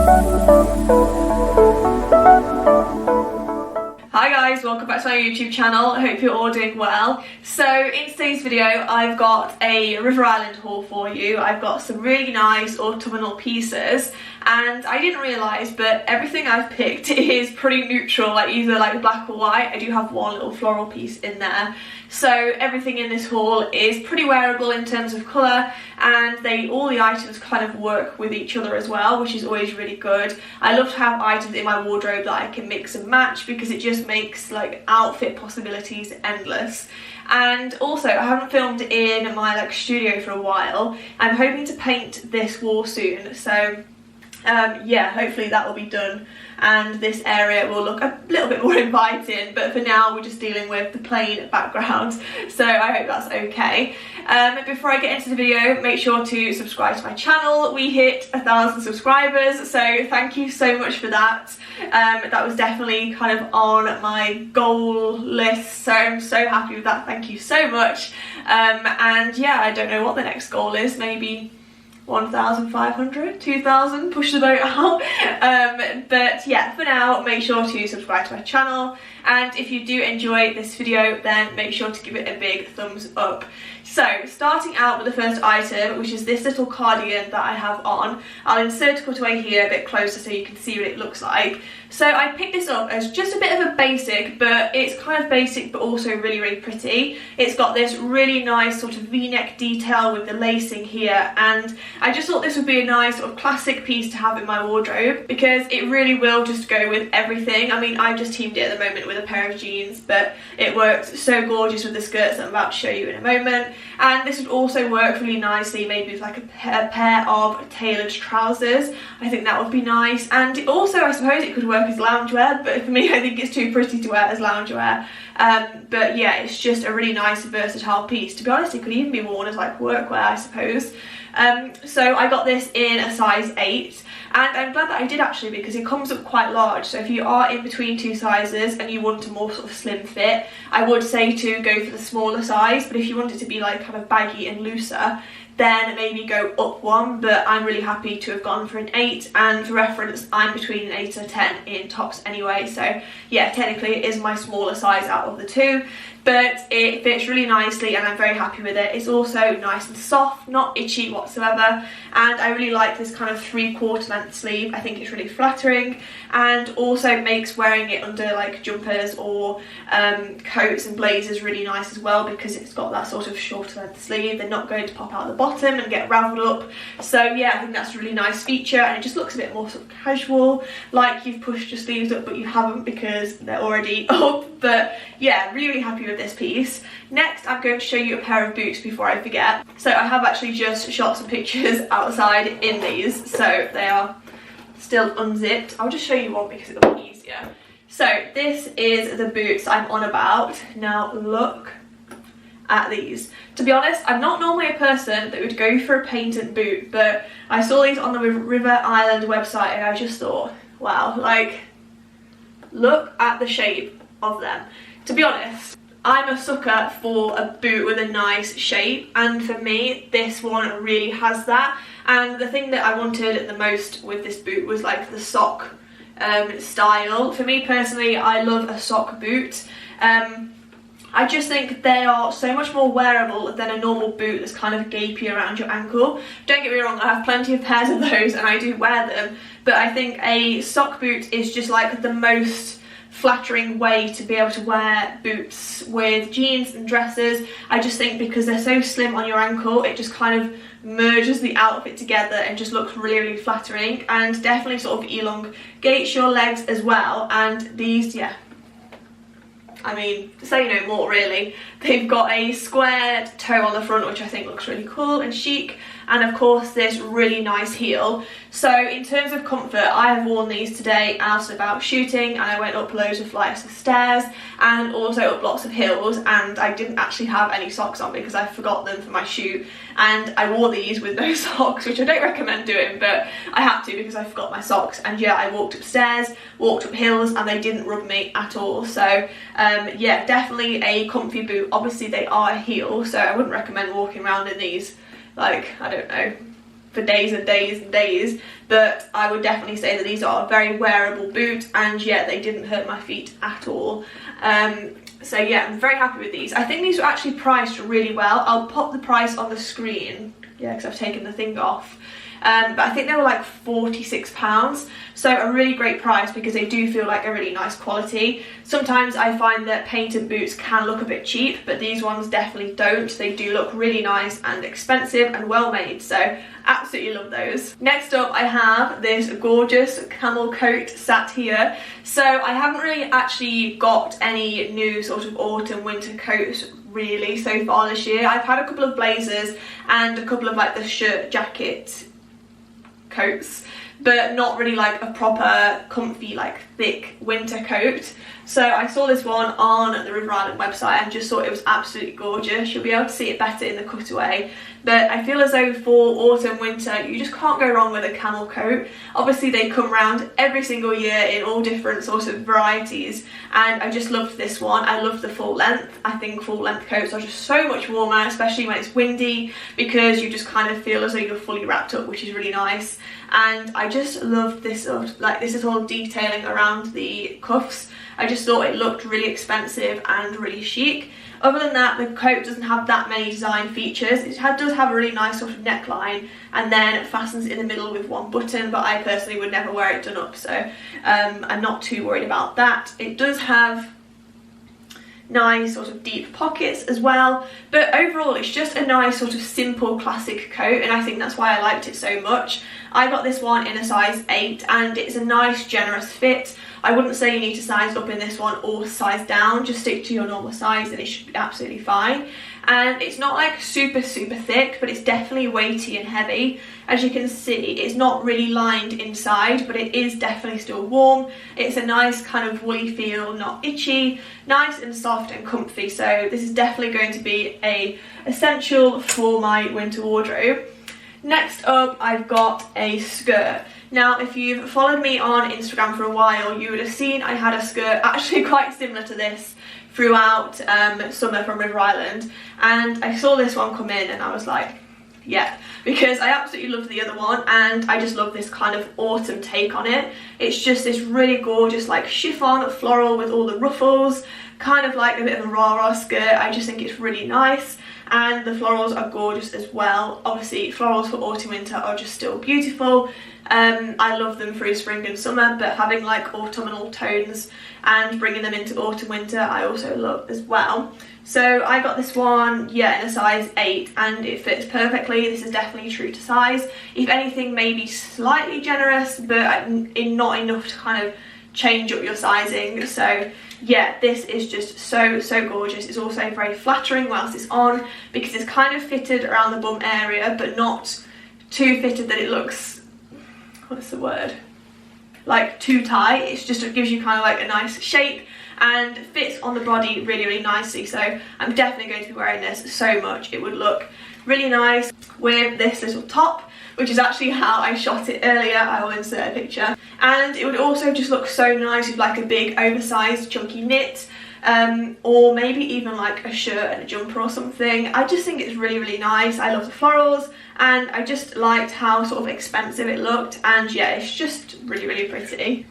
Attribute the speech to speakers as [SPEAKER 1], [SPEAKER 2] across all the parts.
[SPEAKER 1] Hi guys, welcome back to my YouTube channel. I hope you're all doing well. So in today's video I've got a River Island haul for you. I've got some really nice autumnal pieces, and I didn't realise but everything I've picked is pretty neutral, like either like black or white. I do have one little floral piece in there. So everything in this haul is pretty wearable in terms of colour, and all the items kind of work with each other as well, which is always really good. I love to have items in my wardrobe that I can mix and match because it just makes like outfit possibilities endless. And also, I haven't filmed in my like studio for a while. I'm hoping to paint this wall soon, so yeah, hopefully that will be done and this area will look a little bit more inviting, but for now we're just dealing with the plain background, so I hope that's okay. Before I get into the video, make sure to subscribe to my channel. We hit 1,000 subscribers, so thank you so much for that. That was definitely kind of on my goal list, so I'm so happy with that. Thank you so much. And yeah, I don't know what the next goal is, maybe 1,500, 2,000, push the boat out. But yeah, for now, make sure to subscribe to my channel, and if you do enjoy this video then make sure to give it a big thumbs up. So starting out with the first item, which is this little cardigan that I have on. I'll insert a cutaway here a bit closer so you can see what it looks like. So I picked this up as just a bit of a basic, but it's kind of basic but also really, really pretty. It's got this really nice sort of v-neck detail with the lacing here, and I just thought this would be a nice sort of classic piece to have in my wardrobe because it really will just go with everything. I mean, I've just teamed it at the moment with a pair of jeans, but it works so gorgeous with the skirts that I'm about to show you in a moment. And this would also work really nicely maybe with like a pair of tailored trousers. I think that would be nice, and also I suppose it could work as loungewear, but for me I think it's too pretty to wear as loungewear. But yeah, it's just a really nice versatile piece. To be honest, it could even be worn as like workwear, I suppose. So I got this in a size 8, and I'm glad that I did actually because it comes up quite large. So if you are in between two sizes and you want a more sort of slim fit, I would say to go for the smaller size, but if you want it to be like kind of baggy and looser, then maybe go up one. But I'm really happy to have gone for an 8, and for reference I'm between an 8 and a 10 in tops anyway, so yeah, technically it is my smaller size out of the two, but it fits really nicely and I'm very happy with it. It's also nice and soft, not itchy whatsoever, and I really like this kind of 3/4 length sleeve. I think it's really flattering and also makes wearing it under like jumpers or coats and blazers really nice as well because it's got that sort of shorter length sleeve. They're not going to pop out the bottom and get raveled up, so yeah, I think that's a really nice feature, and it just looks a bit more sort of casual, like you've pushed your sleeves up but you haven't because they're already up. But yeah, really, really happy with this piece. Next, I'm going to show you a pair of boots before I forget. So I have actually just shot some pictures outside in these, so they are still unzipped. I'll just show you one because it'll be easier. So this is the boots I'm on about. Now look at these. To be honest, I'm not normally a person that would go for a painted boot, but I saw these on the River Island website and I just thought, wow, like look at the shape of them. To be honest, I'm a sucker for a boot with a nice shape, and for me this one really has that. And the thing that I wanted the most with this boot was like the sock style. For me personally, I love a sock boot. I just think they are so much more wearable than a normal boot that's kind of gapey around your ankle. Don't get me wrong, I have plenty of pairs of those and I do wear them, but I think a sock boot is just like the most flattering way to be able to wear boots with jeans and dresses. I just think because they're so slim on your ankle, it just kind of merges the outfit together and just looks really, really flattering, and definitely sort of elongates your legs as well. And these, yeah, I mean, say no more really. They've got a squared toe on the front, which I think looks really cool and chic, and of course this really nice heel. So in terms of comfort, I have worn these today out and about shooting, and I went up loads of flights of stairs and also up lots of hills, and I didn't actually have any socks on because I forgot them for my shoot, and I wore these with no socks, which I don't recommend doing, but I had to because I forgot my socks. And yeah, I walked upstairs, walked up hills, and they didn't rub me at all. So yeah, definitely a comfy boot. Obviously they are a heel, so I wouldn't recommend walking around in these like, I don't know, for days and days and days, but I would definitely say that these are a very wearable boot, and yet they didn't hurt my feet at all. So yeah, I'm very happy with these. I think these were actually priced really well. I'll pop the price on the screen, yeah, because I've taken the thing off. But I think they were like £46, so a really great price because they do feel like a really nice quality. Sometimes I find that painted boots can look a bit cheap, but these ones definitely don't. They do look really nice and expensive and well made, so absolutely love those. Next up, I have this gorgeous camel coat sat here. So I haven't really actually got any new sort of autumn winter coats really so far this year. I've had a couple of blazers and a couple of like the shirt jacket coats, but not really like a proper comfy like thick winter coat. So I saw this one on the River Island website and just thought it was absolutely gorgeous. You'll be able to see it better in the cutaway, but I feel as though for autumn winter you just can't go wrong with a camel coat. Obviously they come round every single year in all different sorts of varieties, and I just loved this one. I love the full length. I think full length coats are just so much warmer, especially when it's windy, because you just kind of feel as though you're fully wrapped up, which is really nice. And I just loved this sort of like this whole detailing around the cuffs. I just thought it looked really expensive and really chic. Other than that, the coat doesn't have that many design features. It does have a really nice sort of neckline, and then it fastens in the middle with one button, but I personally would never wear it done up, so I'm not too worried about that. It does have nice sort of deep pockets as well, but overall it's just a nice sort of simple classic coat, and I think that's why I liked it so much. I got this one in a size 8 and it's a nice generous fit. I wouldn't say you need to size up in this one or size down, just stick to your normal size and it should be absolutely fine. And it's not like super thick, but it's definitely weighty and heavy. As you can see, it's not really lined inside, but it is definitely still warm. It's a nice kind of woolly feel, not itchy, nice and soft and comfy. So this is definitely going to be a essential for my winter wardrobe. Next up, I've got a skirt. Now, if you've followed me on Instagram for a while, you would have seen I had a skirt actually quite similar to this throughout summer from River Island, and I saw this one come in and I was like, yeah, because I absolutely love the other one and I just love this kind of autumn take on it. It's just this really gorgeous like chiffon floral with all the ruffles, kind of like a bit of a rah-rah skirt. I just think it's really nice, and the florals are gorgeous as well. Obviously florals for autumn winter are just still beautiful. I love them through spring and summer, but having like autumnal tones and bringing them into autumn winter I also love as well. So I got this one, yeah, in a size 8 and it fits perfectly. This is definitely true to size. If anything, maybe slightly generous, but not enough to kind of change up your sizing. So yeah, this is just so gorgeous. It's also very flattering whilst it's on because it's kind of fitted around the bum area, but not too fitted that it looks, what's the word, like too tight. It's just, it gives you kind of like a nice shape and fits on the body really nicely. So I'm definitely going to be wearing this so much. It would look really nice with this little top, which is actually how I shot it earlier. I will insert a picture. And it would also just look so nice with like a big oversized chunky knit, or maybe even like a shirt and a jumper or something. I just think it's really nice. I love the florals and I just liked how sort of expensive it looked, and yeah, it's just really pretty.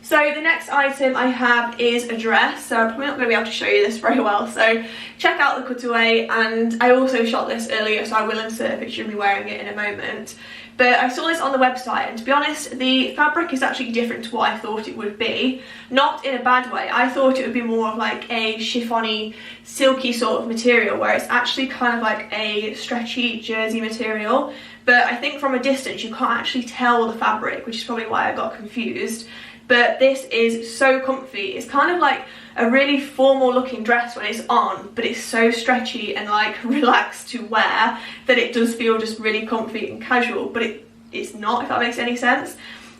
[SPEAKER 1] So the next item I have is a dress, so I'm probably not going to be able to show you this very well, so check out the cutaway. And I also shot this earlier, so I will insert a picture of me wearing it in a moment. But I saw this on the website, and to be honest, the fabric is actually different to what I thought it would be. Not in a bad way. I thought it would be more of like a chiffony, silky sort of material, where it's actually kind of like a stretchy jersey material. But I think from a distance you can't actually tell the fabric, which is probably why I got confused. But this is so comfy. It's kind of like a really formal looking dress when it's on, but it's so stretchy and like relaxed to wear that it does feel just really comfy and casual, but it's not, if that makes any sense.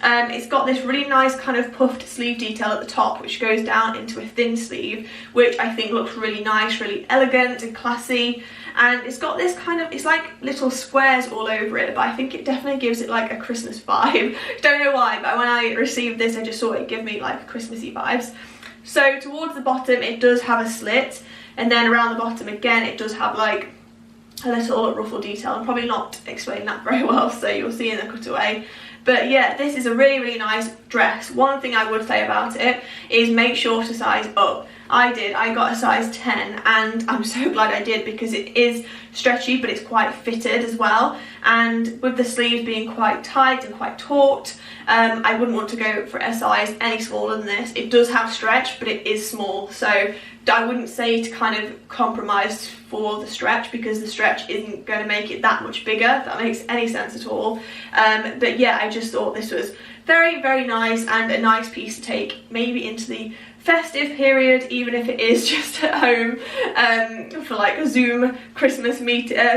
[SPEAKER 1] It's got this really nice kind of puffed sleeve detail at the top, which goes down into a thin sleeve, which I think looks really nice, really elegant and classy. And it's got this kind of, it's like little squares all over it, but I think it definitely gives it like a Christmas vibe. Don't know why, but when I received this I just thought it'd give me like Christmassy vibes. So towards the bottom it does have a slit, and then around the bottom again it does have like a little ruffle detail. I'm probably not explaining that very well, so you'll see in the cutaway. But yeah, this is a really, really nice dress. One thing I would say about it is make sure to size up. I got a size 10, and I'm so glad I did, because it is stretchy but it's quite fitted as well, and with the sleeves being quite tight and quite taut, I wouldn't want to go for a size any smaller than this. It does have stretch, but it is small, so I wouldn't say to kind of compromise for the stretch, because the stretch isn't going to make it that much bigger, if that makes any sense at all. But yeah, I just thought this was very, very nice, and a nice piece to take maybe into the festive period, even if it is just at home for like a Zoom Christmas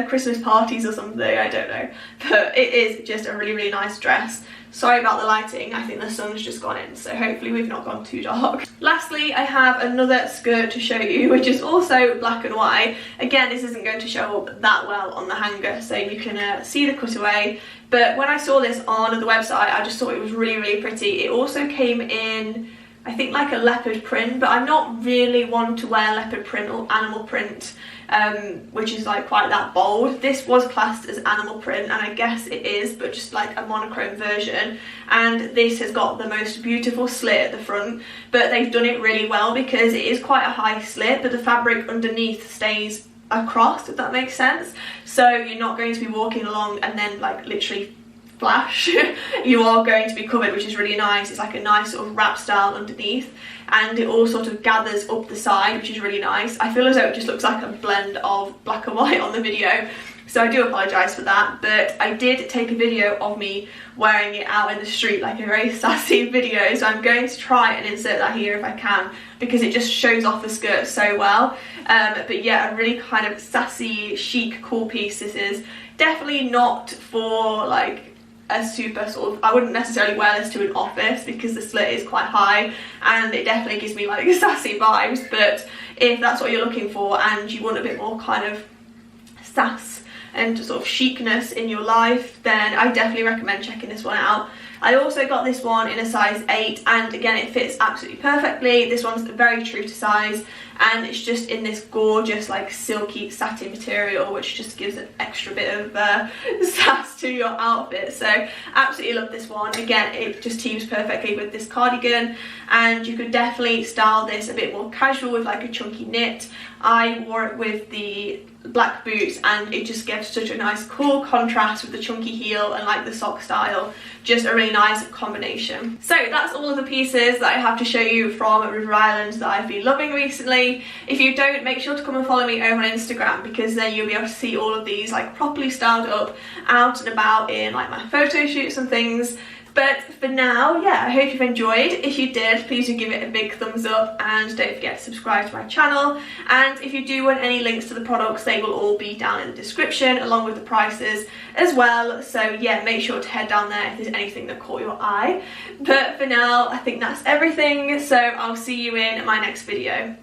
[SPEAKER 1] Christmas parties or something, I don't know. But it is just a really, really nice dress. Sorry about the lighting, I think the sun's just gone in, so hopefully we've not gone too dark. Lastly, I have another skirt to show you, which is also black and white. Again, this isn't going to show up that well on the hanger, so you can see the cutaway. But when I saw this on the website, I just thought it was really, really pretty. It also came in, I think, like a leopard print, but I'm not really one to wear leopard print or animal print, which is like quite that bold. This was classed as animal print, and I guess it is, but just like a monochrome version. And this has got the most beautiful slit at the front, but they've done it really well because it is quite a high slit, but the fabric underneath stays across, if that makes sense. So you're not going to be walking along and then like literally flash. You are going to be covered, which is really nice. It's like a nice sort of wrap style underneath, and it all sort of gathers up the side, which is really nice. I feel as though it just looks like a blend of black and white on the video, so I do apologise for that. But I did take a video of me wearing it out in the street, like a very sassy video, so I'm going to try and insert that here if I can, because it just shows off the skirt so well. But yeah, a really kind of sassy, chic, cool piece this is. Definitely not for like a super sort of, I wouldn't necessarily wear this to an office because the slit is quite high, and it definitely gives me like sassy vibes. But if that's what you're looking for and you want a bit more kind of sass and sort of chicness in your life, then I definitely recommend checking this one out. I also got this one in a size 8, and again it fits absolutely perfectly. This one's very true to size, and it's just in this gorgeous like silky satin material, which just gives an extra bit of sass to your outfit. So absolutely love this one. Again, it just teams perfectly with this cardigan, and you could definitely style this a bit more casual with like a chunky knit. I wore it with the black boots, and it just gives such a nice cool contrast with the chunky heel and like the sock style. Just a really nice combination. So that's all of the pieces that I have to show you from River Island that I've been loving recently. If you don't, make sure to come and follow me over on Instagram, because then you'll be able to see all of these like properly styled up out and about in like my photo shoots and things. But for now, yeah, I hope you've enjoyed. If you did, please do give it a big thumbs up, and don't forget to subscribe to my channel. And if you do want any links to the products, they will all be down in the description, along with the prices as well. So yeah, make sure to head down there if there's anything that caught your eye. But for now, I think that's everything. So I'll see you in my next video.